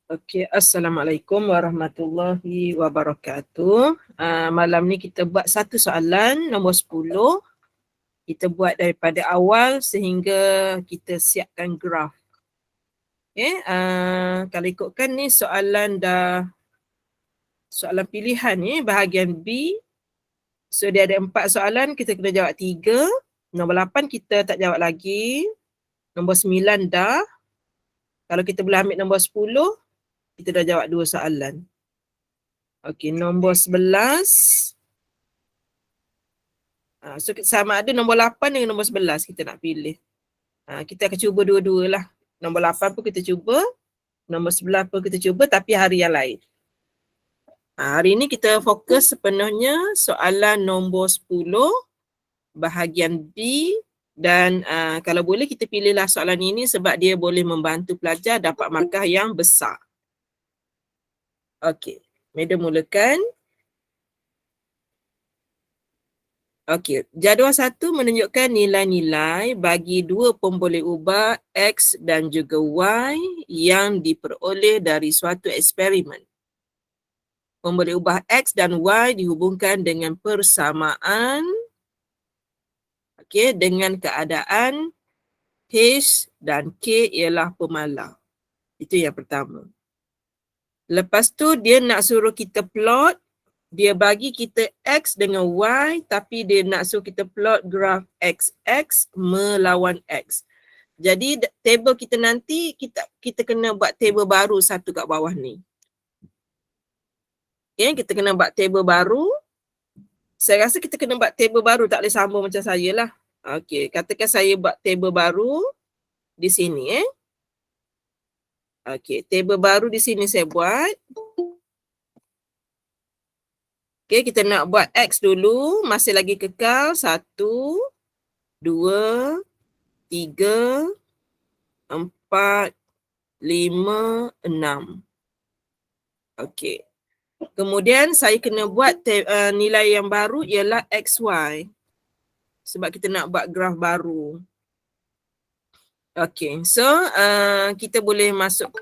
Okey, Assalamualaikum warahmatullahi wabarakatuh. Malam ni kita buat satu soalan nombor 10. Kita buat daripada awal sehingga kita siapkan graf. Okay, kalau ikutkan ni soalan pilihan ni bahagian B. So dia ada 4 soalan, kita kena jawab 3. Nombor 8 kita tak jawab lagi. Nombor 9 dah. Kalau kita boleh ambil nombor 10, kita dah jawab 2 soalan. Okey, nombor 11. So sama ada nombor 8 dengan nombor 11 kita nak pilih. Kita akan cuba dua-dua lah. Nombor 8 pun kita cuba. Nombor 11 pun kita cuba tapi hari yang lain. Hari ni kita fokus sepenuhnya soalan nombor 10 bahagian B. Dan kalau boleh kita pilihlah soalan ini sebab dia boleh membantu pelajar dapat markah yang besar. Okey, Madam mulakan. Okey, jadual 1 menunjukkan nilai-nilai bagi dua pemboleh ubah X dan juga Y yang diperoleh dari suatu eksperimen. Pemboleh ubah X dan Y dihubungkan dengan persamaan dengan keadaan H dan K ialah pemalar. Itu yang pertama. Lepas tu dia nak suruh kita plot, dia bagi kita X dengan Y tapi dia nak suruh kita plot graf XX melawan X. Jadi table kita nanti kita kena buat table baru satu kat bawah ni. Okay, kita kena buat table baru. Saya rasa kita kena buat table baru, tak boleh sambung macam saya lah. Okay, katakan saya buat table baru di sini. Okay, table baru di sini saya buat. Okay, kita nak buat X dulu. Masih lagi kekal. 1, 2, 3, 4, 5, 6. Okay. Kemudian saya kena buat nilai yang baru ialah XY. Sebab kita nak buat graf baru. Okay, so kita boleh masuk,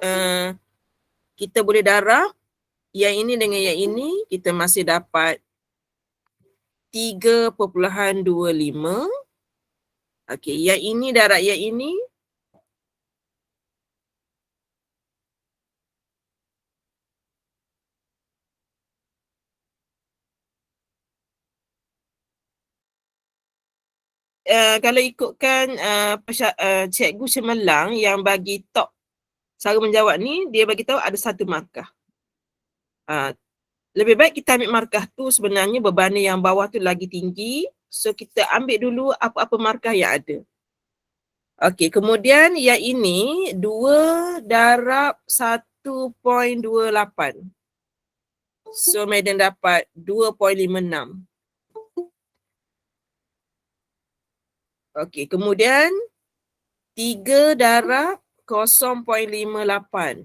kita boleh darab yang ini dengan yang ini, kita masih dapat 3.25. Okay, yang ini darab yang ini. Kalau ikutkan Cikgu Cemerlang yang bagi top cara menjawab ni, dia bagi tahu ada satu markah. Lebih baik kita ambil markah tu, sebenarnya beban yang bawah tu lagi tinggi. So kita ambil dulu apa-apa markah yang ada. Okey, kemudian yang ini 2 darab 1.28. So Madam dapat 2.56. Okey, kemudian 3 darab 0.58.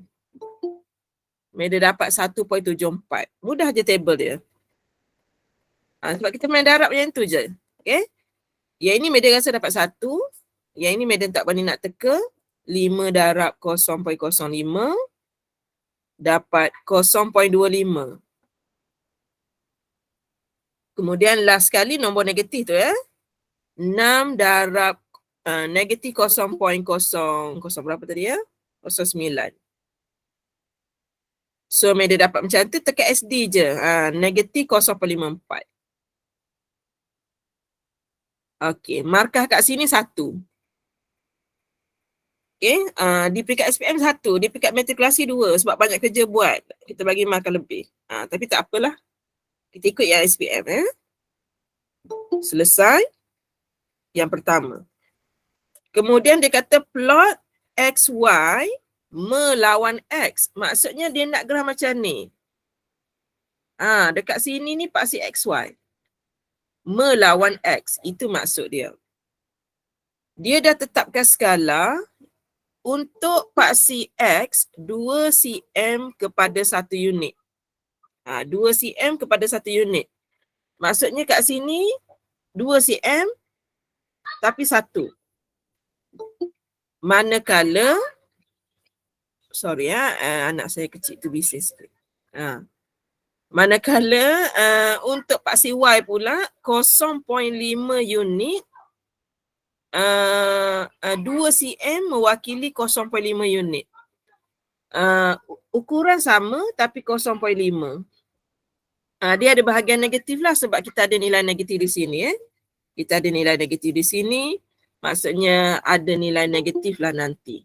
Madam dapat 1.74. Mudah je table dia. Sebab kita main darab yang tu je. Okay. Yang ini Madam rasa dapat 1. Yang ini Madam tak berani nak teka. 5 darab 0.05. Dapat 0.25. Kemudian last sekali nombor negatif tu 6 darab negatif 0.0 berapa tadi 0.9. So Madam dapat macam tu, tekan SD je. Negatif 0.54. Okey, markah kat sini 1. Okey, di peringkat SPM 1, di peringkat matrikulasi 2 sebab banyak kerja buat. Kita bagi markah lebih. Tapi tak apalah. Kita ikut yang SPM Selesai. Yang pertama. Kemudian dia kata plot XY melawan X. Maksudnya dia nak graf macam ni. Dekat sini ni paksi XY. Melawan X. Itu maksud dia. Dia dah tetapkan skala untuk paksi X 2 cm kepada 1 unit. 2 cm kepada 1 unit. Maksudnya kat sini 2 cm tapi 1. Manakala, sorry anak saya kecil tu bising sikit. Manakala untuk paksi Y pula 0.5 unit 2 cm mewakili 0.5 unit. Ukuran sama tapi 0.5. Dia ada bahagian negatif lah sebab kita ada nilai negatif di sini. Kita ada nilai negatif di sini, maksudnya ada nilai negatif lah nanti.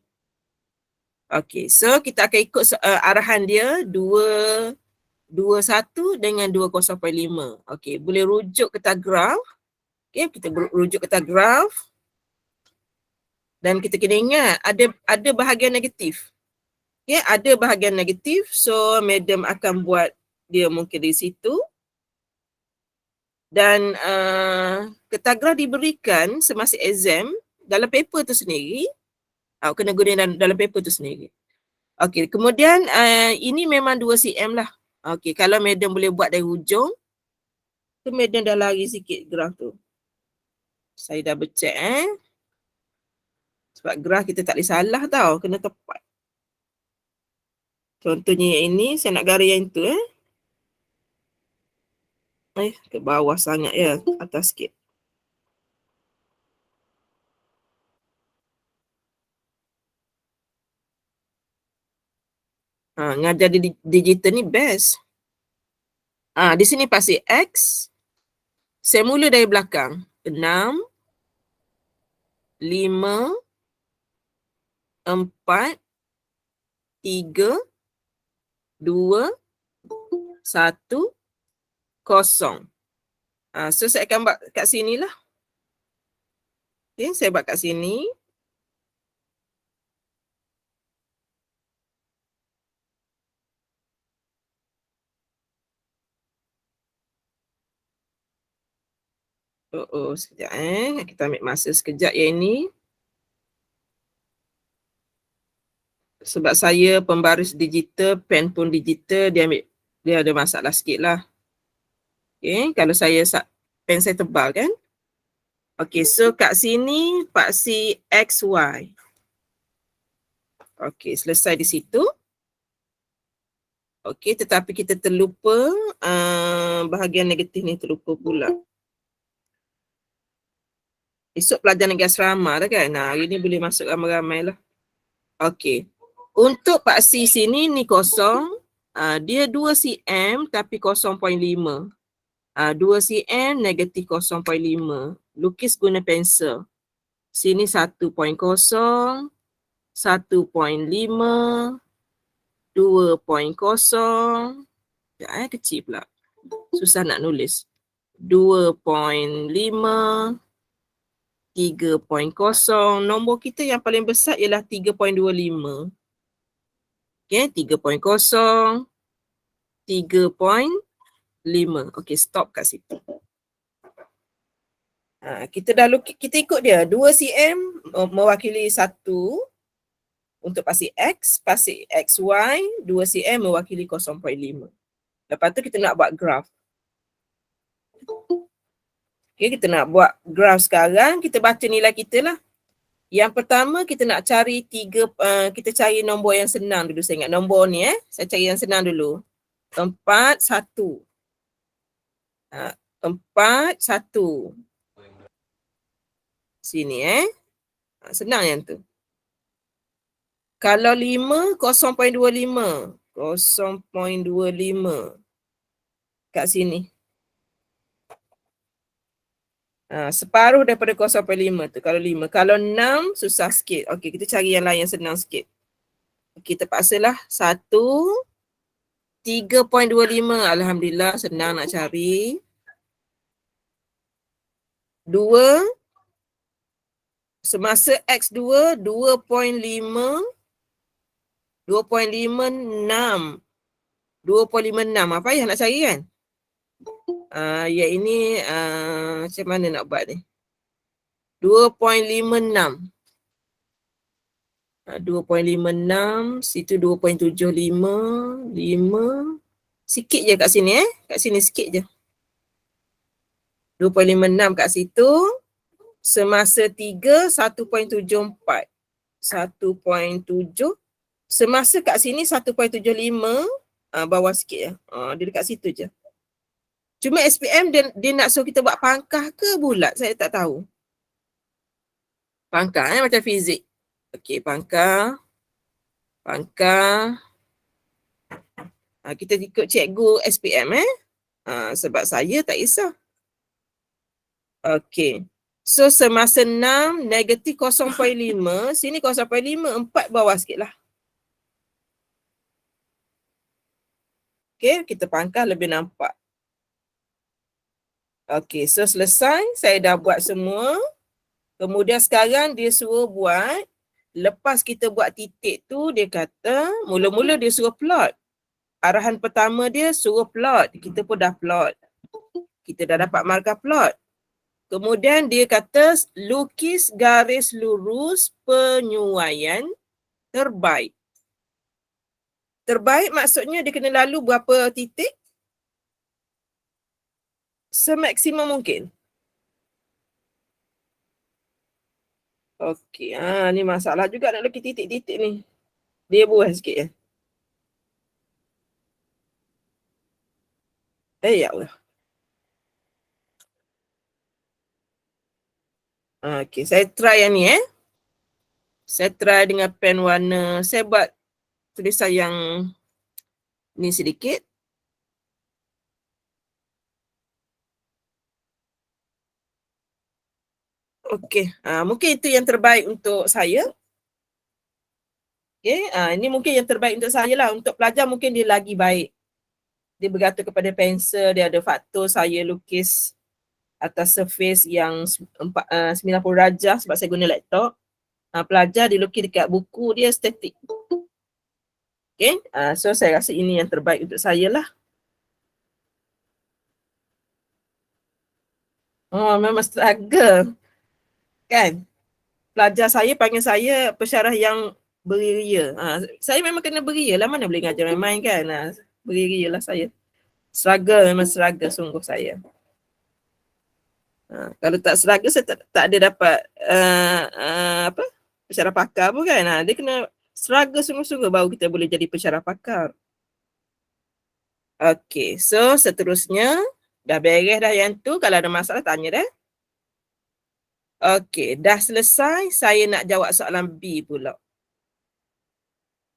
Okay, so kita akan ikut arahan dia 2, 1 dengan 2,0.5. Okay, boleh rujuk ke graf. Okay, kita rujuk ke graf. Dan kita kena ingat ada bahagian negatif. Okay, ada bahagian negatif. So, madam akan buat dia mungkin di situ. Dan ketagraf diberikan semasa exam dalam paper tu sendiri. Kena guna dalam paper tu sendiri. Okay, kemudian ini memang 2 cm lah. Okay, kalau madam boleh buat dari hujung, tu madam dah lari sikit graf tu. Saya dah check sebab graf kita tak boleh salah tau, kena tepat. Contohnya yang ini, saya nak garis yang tu ke bawah sangat ya, atas sikit. Ngajar digital ni best. Di sini pasti X. Saya mula dari belakang. 6, 5, 4, 3, 2, 1, 0. So saya akan buat kat sini lah. Okay, saya buat kat sini. Sekejap kita ambil masa sekejap yang ini. Sebab saya pembaris digital, pen pun digital, dia ada masalah sikit lah. Okay, kalau pen saya tebal kan. Okay, so kat sini paksi XY. Okay, selesai di situ. Okay, tetapi kita terlupa bahagian negatif ni terlupa pula. Esok pelajaran negara asrama dah kan. Hari ni boleh masuk ramai-ramai lah. Okay. Untuk paksi sini ni kosong. Dia 2 cm tapi 0.5. 2 cm negatif 0.5. Lukis guna pensel. Sini 1.0, 1.5, 2.0. Kecil pula. Susah nak nulis. 2.5. 3.0. Nombor kita yang paling besar ialah 3.25. Okay, 3.0. 3.5. Okay, stop kat situ. Kita ikut dia. 2 cm mewakili 1 untuk pasti X, pasti XY, 2 cm mewakili 0.5. Lepas tu kita nak buat graf. Okay, kita nak buat graf sekarang, kita baca nilai kita lah. Yang pertama kita nak cari kita cari nombor yang senang dulu. Saya ingat nombor ni saya cari yang senang dulu. 4, 1. 4, 1. Sini senang yang tu. Kalau 5, 0.25. 0.25. Kat sini. Separuh daripada 0.5 tu kalau 5. Kalau 6 susah sikit. Okey, kita cari yang lain yang senang sikit. Okey, terpaksalah 1 3.25. Alhamdulillah senang nak cari. 2 semasa X2 2.5 2.56. 2.56. Apa payah nak cari kan? Yang ini macam mana nak buat ni? 2.56. 2.56, situ 2.75, 5. Sikit je kat sini Kat sini sikit je. 2.56 kat situ. Semasa 3, 1.74. 1.7. Semasa kat sini 1.75, bawah sikit ya. Dia dekat situ je. Cuma SPM dia nak suruh kita buat pangkah ke bulat? Saya tak tahu. Pangkah macam fizik. Okey, pangkah. Kita ikut cikgu SPM sebab saya tak kisah. Okey. So semasa 6, negatif 0.5, sini 0.5, 4 bawah sikit lah. Okey, kita pangkah lebih nampak. Okey, so selesai. Saya dah buat semua. Kemudian sekarang dia suruh buat, lepas kita buat titik tu, dia kata, mula-mula dia suruh plot. Arahan pertama dia suruh plot. Kita pun dah plot. Kita dah dapat markah plot. Kemudian dia kata, lukis garis lurus penyuaian terbaik. Terbaik maksudnya dia kena lalu berapa titik? Semaksimum mungkin. Okey, ni masalah juga nak lukis titik-titik ni. Dia buat sikit ya. Ya Allah. Okey, saya try yang ni Saya try dengan pen warna. Saya buat tulisan yang ni sedikit. Okey, mungkin itu yang terbaik untuk saya. Okey, ini mungkin yang terbaik untuk saya lah. Untuk pelajar mungkin dia lagi baik. Dia bergantung kepada pensel, dia ada faktor saya lukis atas surface yang 90 darjah sebab saya guna laptop. Pelajar dia lukis dekat buku dia statik. Okay, so saya rasa ini yang terbaik untuk saya lah. Memang struggle. Kan? Pelajar saya panggil saya pensyarah yang beria. Saya memang kena beria lah. Mana boleh ngajar main-main kan? Beria lah saya. Struggle, memang struggle sungguh saya. Kalau tak struggle, saya tak ada dapat pensyarah pakar pun kan. Dia kena struggle sungguh-sungguh baru kita boleh jadi pensyarah pakar. Okay, so seterusnya dah beres dah yang tu. Kalau ada masalah tanya dah. Okay, dah selesai. Saya nak jawab soalan B pula.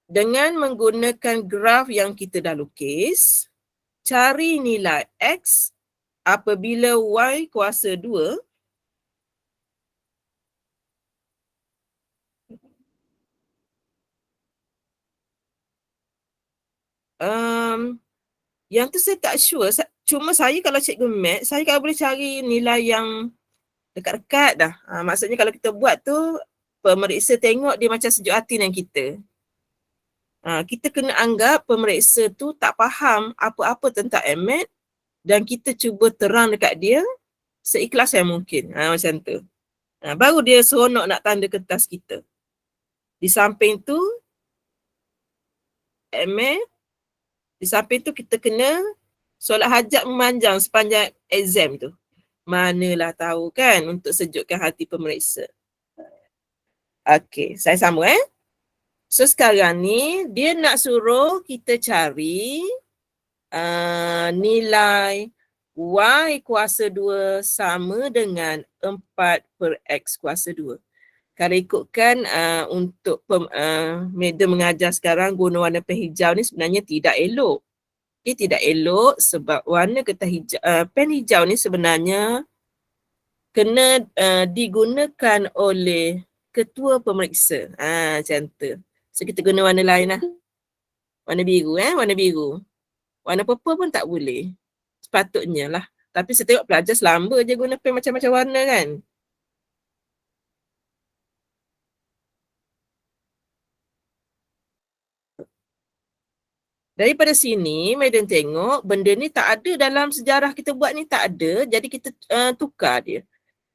Dengan menggunakan graf yang kita dah lukis, cari nilai X apabila Y kuasa 2 yang tu saya tak sure. Cuma saya kalau cikgu math, saya kalau boleh cari nilai yang dekat-dekat dah. Maksudnya kalau kita buat tu, pemeriksa tengok dia macam sejuk hati dengan kita. Kita kena anggap pemeriksa tu tak faham apa-apa tentang MAT dan kita cuba terang dekat dia seikhlas yang mungkin. Macam tu. Baru dia seronok nak tanda kertas kita. Di samping tu, MAT, di samping tu kita kena solat hajat memanjang sepanjang exam tu. Manalah tahu kan untuk sejukkan hati pemeriksa. Okey, saya sambung So sekarang ni dia nak suruh kita cari nilai Y kuasa 2 sama dengan 4/X kuasa 2. Kalau ikutkan untuk media mengajar sekarang guna warna pen hijau ni sebenarnya tidak elok. Tidak elok sebab warna kertas hijau, pen hijau ni sebenarnya kena digunakan oleh ketua pemeriksa. Macam tu. So kita guna warna lain lah. Warna biru warna biru. Warna purple pun tak boleh. Sepatutnya lah. Tapi saya tengok pelajar selamba je guna pen macam-macam warna kan. Daripada sini, Madam tengok benda ni tak ada dalam sejarah kita buat ni tak ada. Jadi kita tukar dia.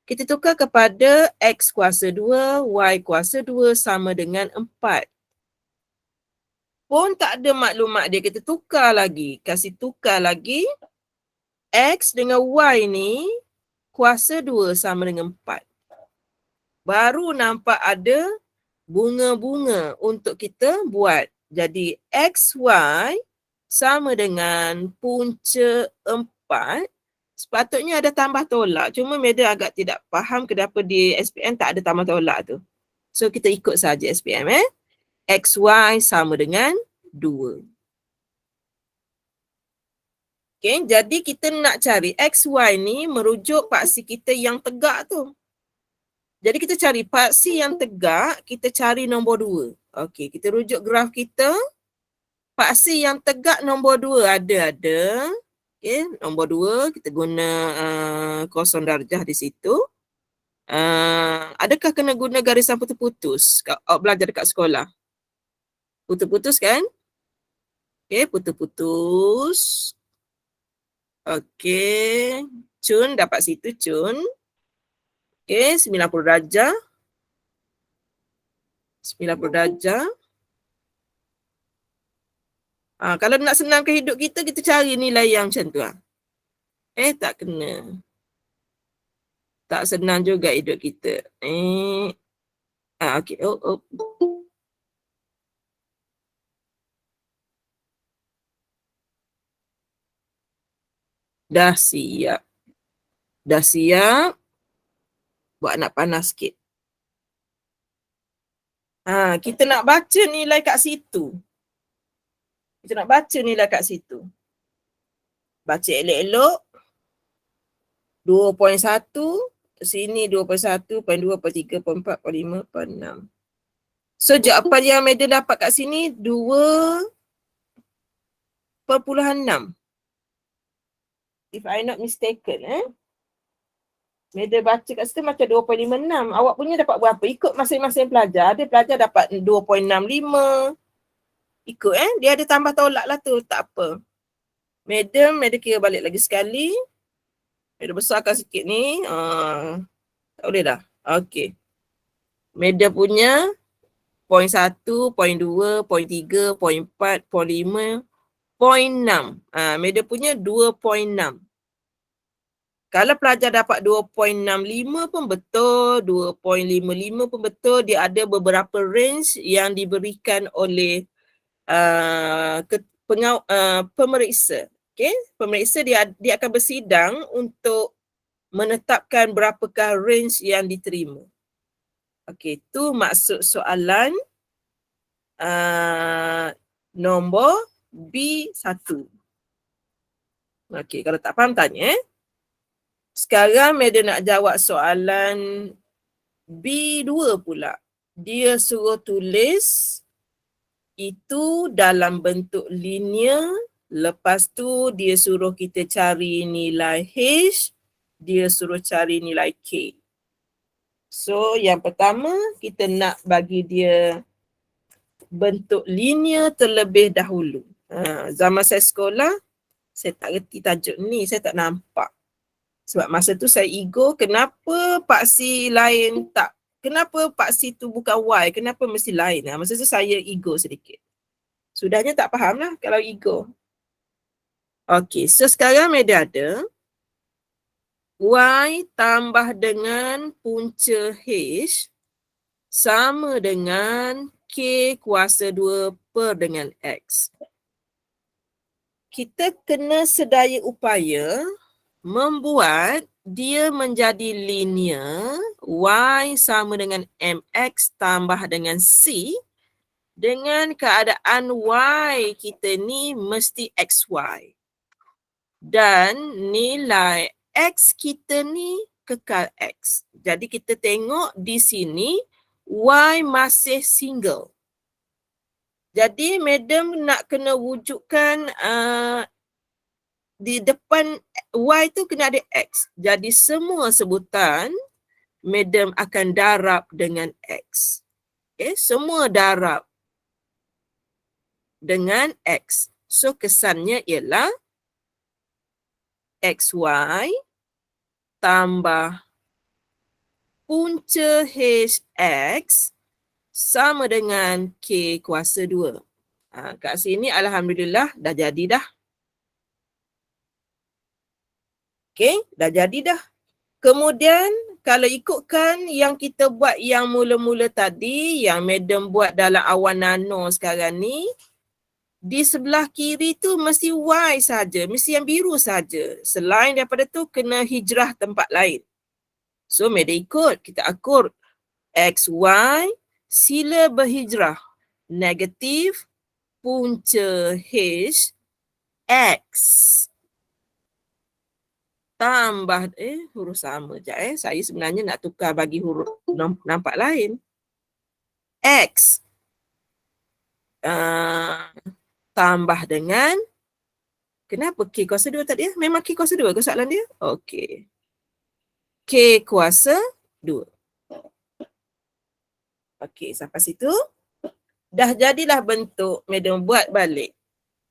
Kita tukar kepada X kuasa 2, Y kuasa 2 sama dengan 4. Pun tak ada maklumat dia. Kita tukar lagi. Kasih tukar lagi. X dengan Y ni kuasa 2 sama dengan 4. baru nampak ada bunga-bunga untuk kita buat. Jadi XY sama dengan punca 4. Sepatutnya ada tambah tolak. Cuma Madam agak tidak faham kenapa di SPM tak ada tambah tolak tu. So kita ikut saja SPM. XY sama dengan 2. Okay, jadi kita nak cari XY ni merujuk paksi kita yang tegak tu. Jadi kita cari paksi yang tegak, kita cari nombor 2. Okey, kita rujuk graf kita. Paksi yang tegak nombor 2 ada. Okey, nombor 2 kita guna kosong darjah di situ. Adakah kena guna garisan putus-putus awak belajar dekat sekolah? Putus-putus kan? Okey, putus-putus. Okey, cun dapat situ cun. Okey, 90 darjah. 90 darjah. Kalau nak senangkan hidup kita, kita cari nilai yang macam tu. Tak kena. Tak senang juga hidup kita. Okey. Dah siap. Dah siap. Buat nak panas sikit. Kita nak baca nilai kat situ. Kita nak baca nilai kat situ. Baca elok-elok. 2.1. Sini 2.1, 2, 3, 4, 5, 6. So jawapan yang Madam dapat kat sini 2.6. If I not mistaken. Madam baca kat situ macam 2.56. Awak punya dapat berapa? Ikut masing-masing pelajar. Ada pelajar dapat 2.65. Ikut dia ada tambah tolak lah tu. Tak apa. Madam kira balik lagi sekali. Madam besarkan sikit ni. Tak boleh dah. Okey. Madam punya point 1, point 2, point 3, point 4, point 5, point 6. Madam punya 2.6. Kalau pelajar dapat 2.65 pun betul, 2.55 pun betul. Dia ada beberapa range yang diberikan oleh pemeriksa. Okay? Pemeriksa dia akan bersidang untuk menetapkan berapakah range yang diterima. Okey, tu maksud soalan nombor B1. Okey, kalau tak faham tanya. Sekarang Madam nak jawab soalan B2 pula. Dia suruh tulis itu dalam bentuk linear. Lepas tu dia suruh kita cari nilai H. Dia suruh cari nilai K. So yang pertama kita nak bagi dia bentuk linear terlebih dahulu. Zaman saya sekolah, saya tak reti tajuk ni. Saya tak nampak. Sebab masa tu saya ego, kenapa paksi lain tak, kenapa paksi tu bukan Y, kenapa mesti lain. Masa tu saya ego sedikit. Sudahnya tak faham lah kalau ego. Okey, so sekarang Madam ada Y tambah dengan punca H sama dengan K kuasa 2 per dengan X. Kita kena sedaya upaya membuat dia menjadi linear. Y sama dengan MX tambah dengan C dengan keadaan Y kita ni mesti XY. Dan nilai X kita ni kekal X. Jadi kita tengok di sini Y masih single. Jadi Madam nak kena wujudkan di depan Y tu kena ada X. Jadi semua sebutan Madam akan darab dengan X. Okay, semua darab dengan X. So kesannya ialah XY tambah punca HX sama dengan K kuasa 2. Kat sini Alhamdulillah dah jadi dah. Okay, dah jadi dah. Kemudian kalau ikutkan yang kita buat yang mula-mula tadi, yang madam buat dalam awan nano sekarang ni, di sebelah kiri tu mesti Y saja, mesti yang biru saja. Selain daripada tu kena hijrah tempat lain. So madam ikut, kita akur X, Y, sila berhijrah. Negatif, punca H, X. Tambah, huruf sama je. Saya sebenarnya nak tukar bagi huruf nampak lain. X. Tambah dengan, kenapa K kuasa 2 tadi? Memang K kuasa 2 ke soalan dia? Okey. K kuasa 2. Okey, sampai situ. Dah jadilah bentuk, madam buat balik.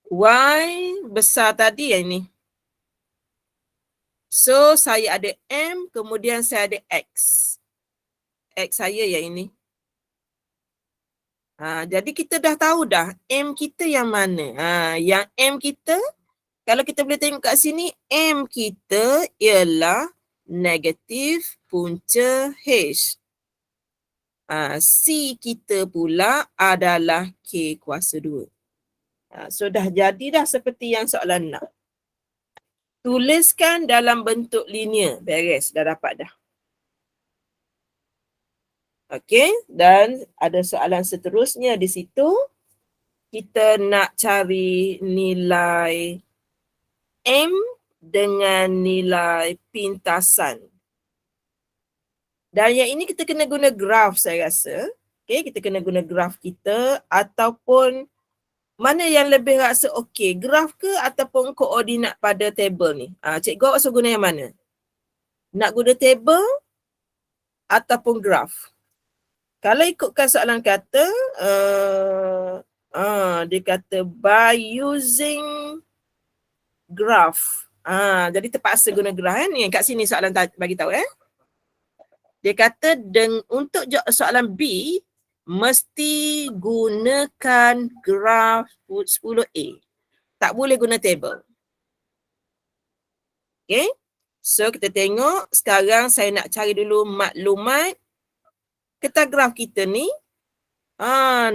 Y besar tadi yang ni. So, saya ada M, kemudian saya ada X. X saya yang ini. Jadi kita dah tahu dah M kita yang mana. Yang M kita, kalau kita boleh tengok kat sini, M kita ialah negatif punca H. C kita pula adalah K kuasa 2. So dah jadi dah seperti yang soalan nak. Tuliskan dalam bentuk linear. Beres, dah dapat dah. Okey, dan ada soalan seterusnya di situ. Kita nak cari nilai M dengan nilai pintasan. Dan yang ini kita kena guna graf saya rasa. Okey, kita kena guna graf kita ataupun mana yang lebih rasa okey, graf ke ataupun koordinat pada table ni? Cikgu awak suruh guna yang mana? Nak guna table ataupun graf? Kalau ikutkan soalan kata, dia kata by using graph. Jadi terpaksa guna graph ni. Kat sini soalan bagi tahu Dia kata untuk soalan B mesti gunakan graph 10A. Tak boleh guna table. Okay. So kita tengok sekarang saya nak cari dulu maklumat. Kita graf kita ni.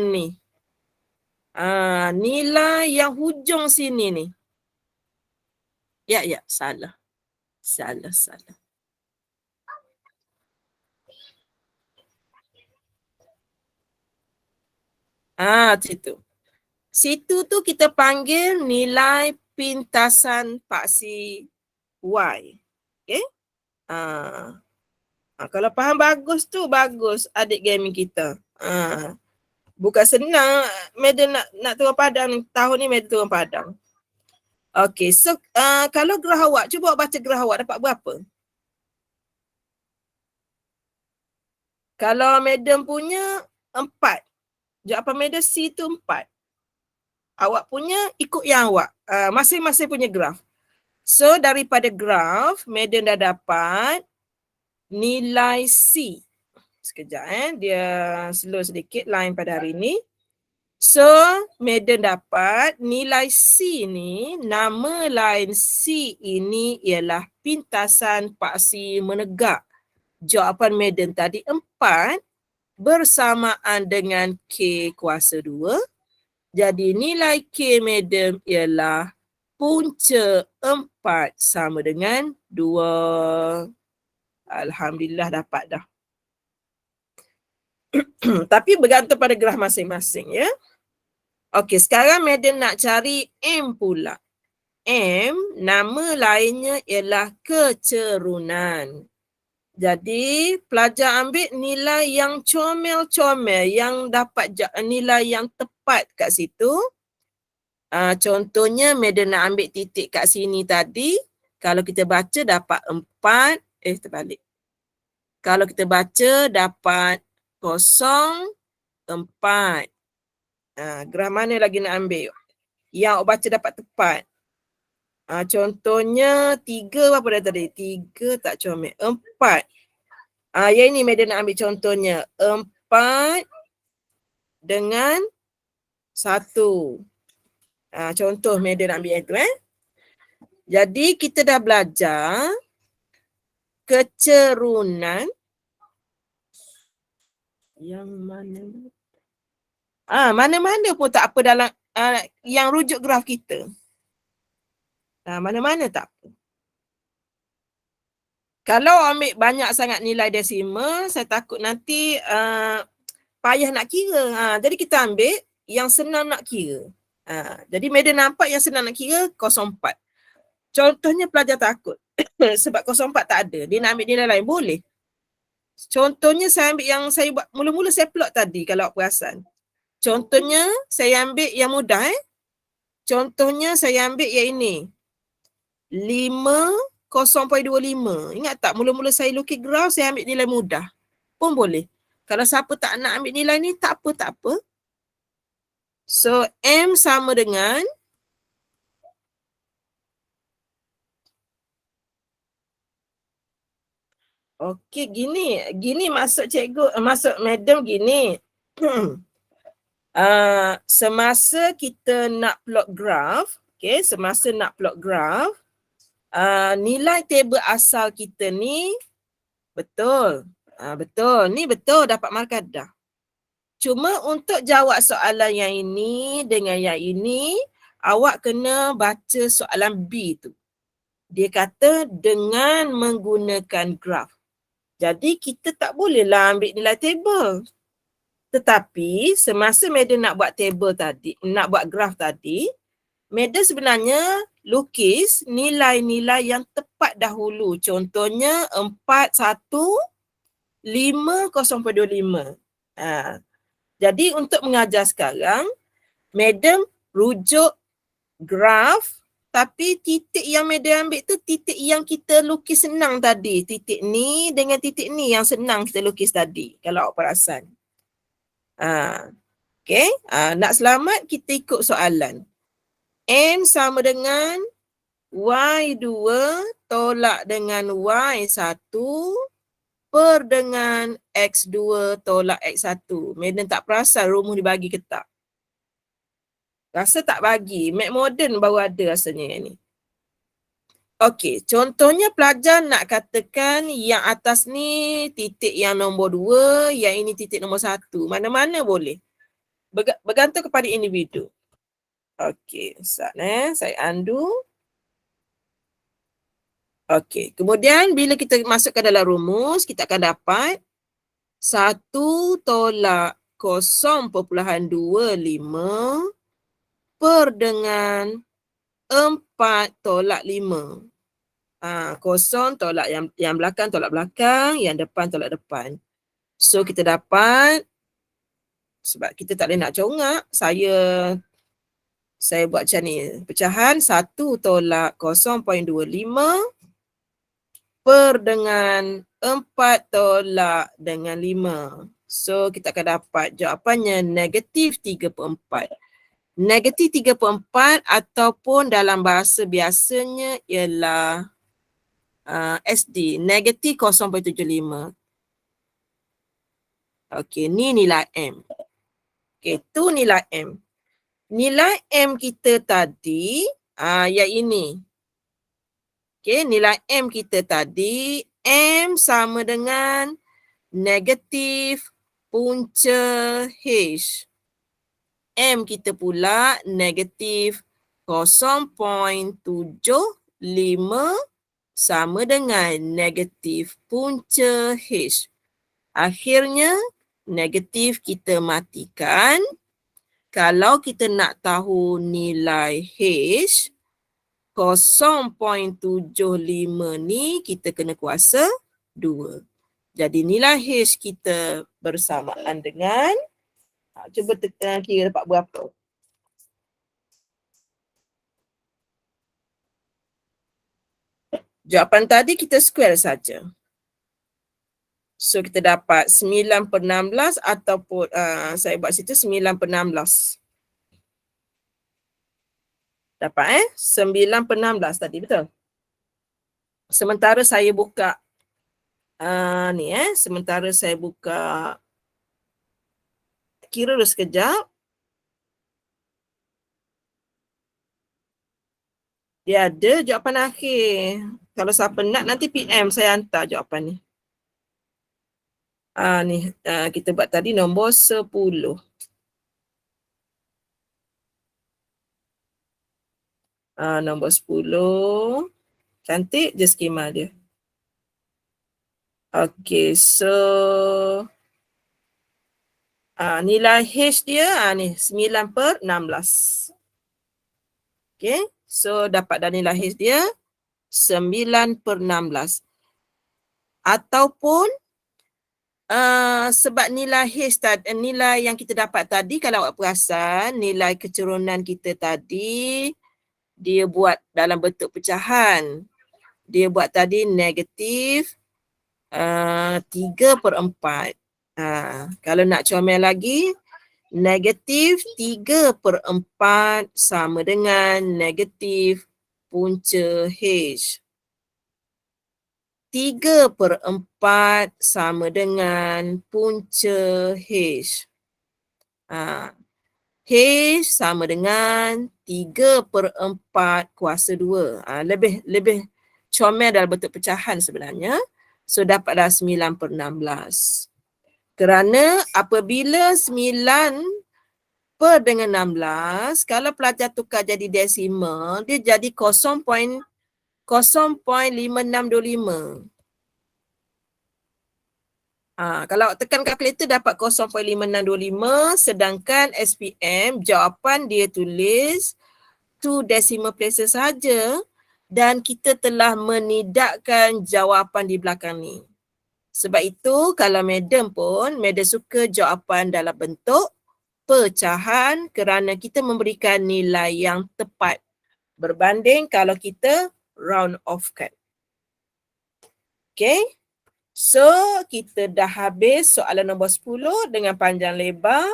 Ni. Nilai yang hujung sini ni. Ya, salah. Salah. Situ. Situ tu kita panggil nilai pintasan paksi Y. Okay? Kalau faham bagus tu, bagus adik gaming kita. Bukan senang madam nak turun padang ni. Tahun ni madam turun padang. Okay, so kalau graf awak, cuba awak baca graf awak dapat berapa? Kalau madam punya 4. Jawapan madam C tu 4. Awak punya ikut yang awak. Masing-masing punya graf. So daripada graf, madam dah dapat nilai C. Sekejap dia slow sedikit line pada hari ni. So madam dapat nilai C ni, nama lain C ini ialah pintasan paksi menegak. Jawapan madam tadi 4 bersamaan dengan K kuasa 2. Jadi nilai K madam ialah punca 4 sama dengan 2. Alhamdulillah dapat dah. Tapi bergantung pada graf masing-masing ya. Okey, sekarang madam nak cari M pula. M, nama lainnya ialah kecerunan. Jadi pelajar ambil nilai yang comel-comel, yang dapat nilai yang tepat kat situ. Contohnya madam nak ambil titik kat sini tadi. Kalau kita baca dapat 4, terbalik. Kalau kita baca dapat 0, 4. Graf mana lagi nak ambil? Yang awak baca dapat tepat. Contohnya 3 berapa dah tadi? 3 tak comel. 4. Yang ini madam nak ambil contohnya. 4 dengan 1. Contoh madam nak ambil yang itu. Jadi kita dah belajar kecerunan yang mana? Mana-mana pun tak apa dalam yang rujuk graf kita. Mana-mana tak apa. Kalau ambil banyak sangat nilai desimal, saya takut nanti payah nak kira. Jadi kita ambil yang senang nak kira. Jadi Madam nampak yang senang nak kira 04. Contohnya pelajar takut. Sebab 04 tak ada. Dia nak ambil nilai lain. Boleh. Contohnya saya ambil yang saya buat. Mula-mula saya plot tadi kalau awak perasan. Contohnya saya ambil yang mudah. Contohnya saya ambil yang ini. 0.25. Ingat tak mula-mula saya lukis graf saya ambil nilai mudah. Pun boleh. Kalau siapa tak nak ambil nilai ni tak apa. So M sama dengan okey gini masuk cikgu masuk madam gini. Semasa kita nak plot graf, semasa nak plot graf, nilai table asal kita ni betul. Betul. Ni betul dapat markah dah. Cuma untuk jawab soalan yang ini dengan yang ini, awak kena baca soalan B tu. Dia kata dengan menggunakan graf. Jadi kita tak bolehlah ambil nilai table. Tetapi semasa Madam nak buat table tadi, nak buat graf tadi, Madam sebenarnya lukis nilai-nilai yang tepat dahulu. Contohnya 4150.25. Jadi untuk mengajar sekarang, Madam rujuk graf tapi titik yang Madam ambil tu titik yang kita lukis senang tadi. Titik ni dengan titik ni yang senang kita lukis tadi. Kalau awak perasan. Nak selamat kita ikut soalan. M sama dengan Y2 tolak dengan Y1 per dengan X2 tolak X1. Madam tak perasan rumus dibagi ke tak? Rasa tak bagi. Math Modern baru ada rasanya yang ni. Okey, contohnya pelajar nak katakan yang atas ni titik yang nombor 2, yang ini titik nombor 1. Mana-mana boleh. Bergantung kepada individu. Okey, saya undo. Okey, kemudian bila kita masukkan dalam rumus, kita akan dapat 1 tolak 0.25 per dengan 4 tolak 5. 0 tolak yang belakang tolak belakang, yang depan tolak depan. So kita dapat, sebab kita tak boleh nak congak, saya buat macam ni. Pecahan 1 tolak 0.25 per dengan 4 tolak dengan 5. So kita akan dapat jawapannya negatif 3/4. Negatif 3/4 ataupun dalam bahasa biasanya ialah SD, negatif 0.75. Okey, ni nilai M. Okey, tu nilai M. Nilai M kita tadi, yang ini. Okey, nilai M kita tadi, M sama dengan negatif punca H. M kita pula negatif 0.75 sama dengan negatif punca H. Akhirnya negatif kita matikan. Kalau kita nak tahu nilai H, 0.75 ni kita kena kuasa 2. Jadi nilai H kita bersamaan dengan, cuba kira dapat berapa. Jawapan tadi kita square saja. So kita dapat 9/16 ataupun saya buat situ 9/16. Dapat 9/16 tadi, betul? Sementara saya buka sementara saya buka kira dulu sekejap. Dia ada jawapan akhir. Kalau siapa nak nanti PM saya hantar jawapan ni. Ni kita buat tadi nombor 10. Nombor 10. Cantik je skema dia. Okay, so nilai H dia ni 9/16. Okay, so dapat dah nilai H dia 9/16. Ataupun sebab nilai H tadi, nilai yang kita dapat tadi, kalau awak perasan, nilai kecerunan kita tadi, dia buat dalam bentuk pecahan. Dia buat tadi negatif 3/4. Kalau nak comel lagi, negatif 3/4 sama dengan negatif punca H. 3/4 sama dengan punca H. H sama dengan 3/4 kuasa 2. Lebih comel dalam bentuk pecahan sebenarnya. So dapatlah 9/16. Kerana apabila 9/16, kalau pelajar tukar jadi desimal, dia jadi 0.5625. Kalau tekan kalkulator dapat 0.5625, sedangkan SPM jawapan dia tulis 2 decimal places saja dan kita telah menidakkan jawapan di belakang ni. Sebab itu kalau madam suka jawapan dalam bentuk pecahan kerana kita memberikan nilai yang tepat berbanding kalau kita round off kan. Okay. So, kita dah habis soalan nombor 10 dengan panjang lebar.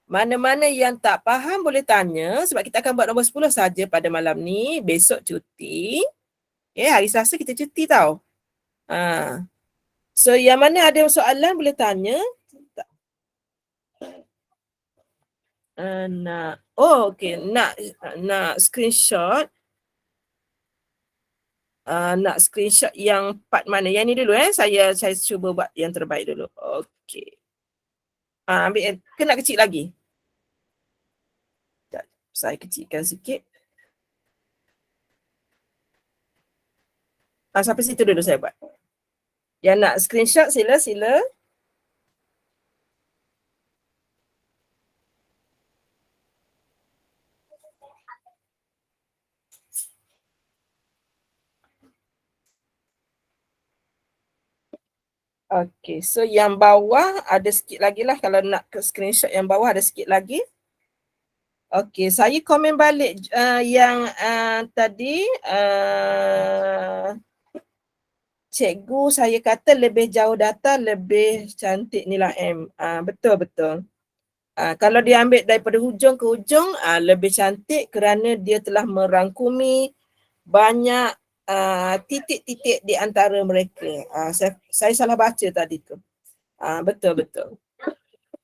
Mana-mana yang tak faham boleh tanya sebab kita akan buat nombor 10 saja pada malam ni. Besok cuti. Okay, hari Selasa kita cuti tau. So, yang mana ada soalan boleh tanya. Okay. Nak screenshot. Nak screenshot yang part mana? Yang ni dulu saya cuba buat yang terbaik dulu. Okey. Ambil kena kecil lagi. Sekejap, saya kecilkan sikit. Sampai situ dulu saya buat. Yang nak screenshot sila. Okay, so yang bawah ada sikit lagi lah. Kalau nak ke screenshot yang bawah ada sikit lagi. Okay, saya komen balik yang tadi cikgu saya kata lebih jauh data lebih cantik nilai M. Betul. Kalau dia ambil daripada hujung ke hujung lebih cantik kerana dia telah merangkumi banyak titik-titik di antara mereka. Saya salah baca tadi tu. Betul.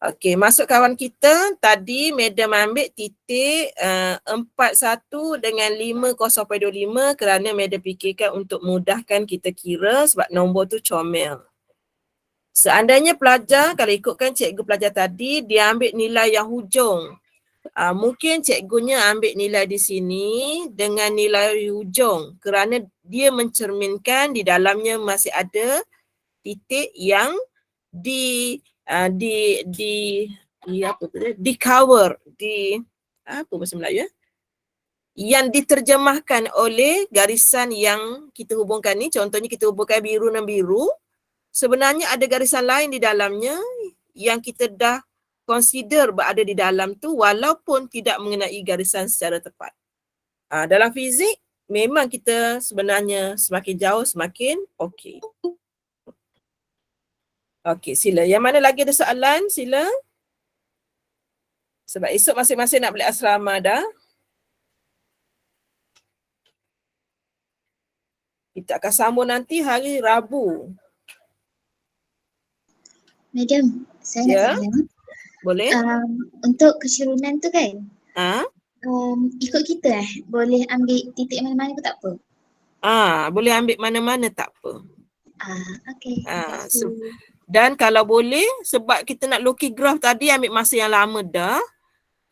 Okey, masuk kawan kita. Tadi madam ambil titik 41 dengan 5.25 kerana madam fikirkan untuk mudahkan kita kira sebab nombor tu comel. Seandainya pelajar, kalau ikutkan cikgu pelajar tadi, dia ambil nilai yang hujung. Mungkin cikgunya ambil nilai di sini dengan nilai hujung kerana dia mencerminkan di dalamnya masih ada titik yang di cover, apa bahasa Melayu yang diterjemahkan oleh garisan yang kita hubungkan ni. Contohnya kita hubungkan biru dan biru, sebenarnya ada garisan lain di dalamnya yang kita dah consider berada di dalam tu walaupun tidak mengenai garisan secara tepat. Dalam fizik memang kita sebenarnya semakin jauh semakin okey. Okey, sila. Yang mana lagi ada soalan? Sila. Sebab esok masing-masing nak balik asrama dah. Kita akan sambung nanti hari Rabu. Madam, saya nak tanya. Boleh? Untuk kecerunan tu kan? Ha? Ikut kita boleh ambil titik mana-mana pun tak apa? Boleh ambil mana-mana tak apa. Okey. Terima kasih. Dan kalau boleh, sebab kita nak lukis graf tadi ambil masa yang lama dah,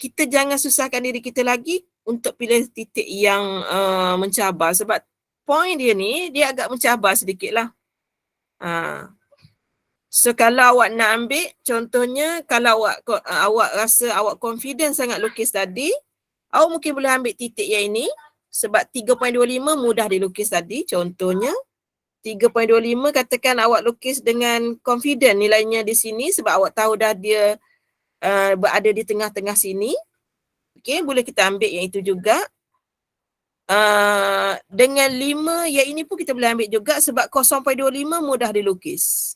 kita jangan susahkan diri kita lagi untuk pilih titik yang mencabar. Sebab point dia ni, dia agak mencabar sedikit lah. So kalau awak nak ambil, contohnya kalau awak rasa awak confident sangat lukis tadi, awak mungkin boleh ambil titik yang ini sebab 3.25 mudah dilukis tadi. Contohnya 3.25 katakan awak lukis dengan confident nilainya di sini sebab awak tahu dah dia berada di tengah-tengah sini. Okay, boleh kita ambil yang itu juga. Dengan 5 yang ini pun kita boleh ambil juga sebab 0.25 mudah dilukis.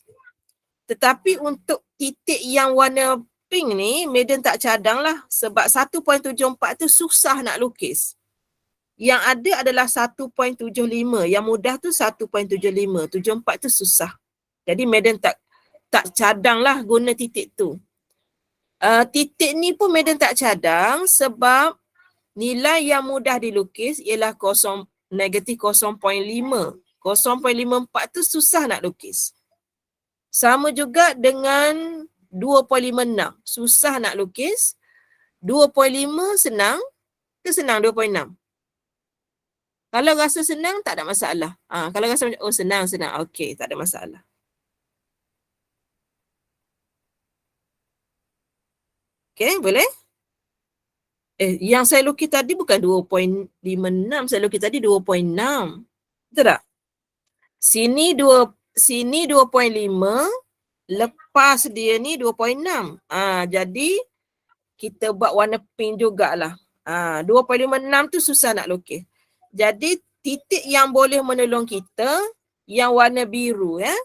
Tetapi untuk titik yang warna pink ni, Madam tak cadang lah sebab 1.74 tu susah nak lukis. Yang ada adalah 1.75, yang mudah tu 1.75, 74 tu susah. Jadi Madam tak cadang lah guna titik tu. Titik ni pun Madam tak cadang sebab nilai yang mudah dilukis ialah negatif 0.5. 0.54 tu susah nak lukis. Sama juga dengan 2.56. Susah nak lukis. 2.5 senang. Ke senang 2.6? Kalau rasa senang, tak ada masalah. Kalau rasa macam, senang. Okey, tak ada masalah. Okey, boleh? Yang saya lukis tadi bukan 2.56. Saya lukis tadi 2.6. Betul tak? Sini 2.5, lepas dia ni 2.6. Jadi kita buat warna pink jugalah. 2.56 tu susah nak lukis. Jadi titik yang boleh menolong kita yang warna biru ya.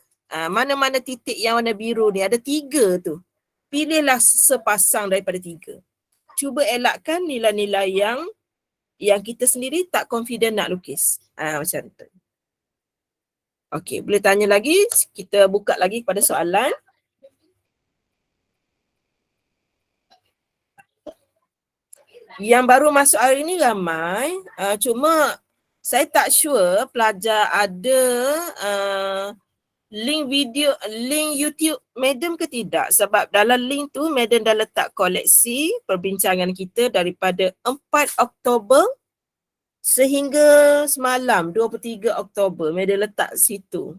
Mana-mana titik yang warna biru ni ada 3 tu. Pilihlah sepasang daripada 3. Cuba elakkan nilai-nilai yang kita sendiri tak confident nak lukis. Macam tu. Okey, boleh tanya lagi. Kita buka lagi pada soalan. Yang baru masuk hari ni ramai. Cuma saya tak sure pelajar ada link YouTube Madam ke tidak. Sebab dalam link tu Madam dah letak koleksi perbincangan kita daripada 4 Oktober sehingga semalam 23 Oktober. Madam letak situ.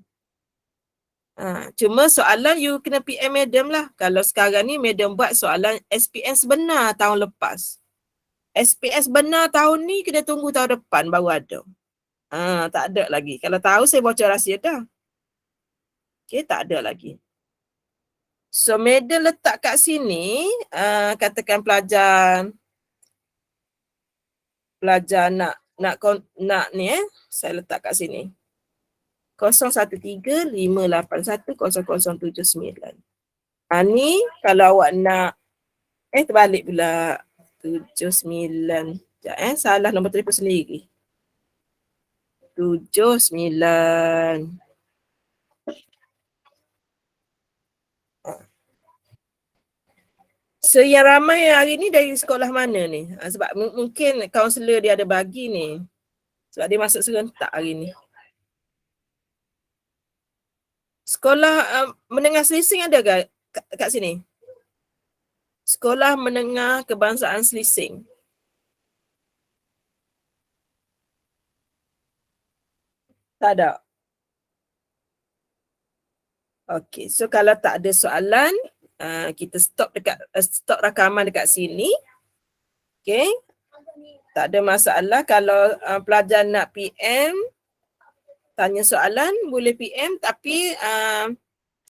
Cuma soalan you kena PM Madam lah. Kalau sekarang ni Madam buat soalan SPM sebenar tahun lepas. SPS benar tahun ni kena tunggu tahun depan baru ada. Tak ada lagi. Kalau tahu saya bocor rahsia dah. Okay, tak ada lagi. So Madam letak kat sini, katakan pelajar nak ni saya letak kat sini. 0135810079. Ni kalau awak nak terbalik pula 79. Sekejap salah nombor telefon sendiri. 79. So yang ramai hari ni dari sekolah mana ni? Sebab mungkin kaunselor dia ada bagi ni. Sebab dia masuk serentak hari ni. Sekolah menengah Selising ada ke kat sini? Sekolah Menengah Kebangsaan Selising. Tak ada. Okey, so kalau tak ada soalan, kita stop rakaman dekat sini. Okey. Tak ada masalah kalau pelajar nak PM, tanya soalan boleh PM tapi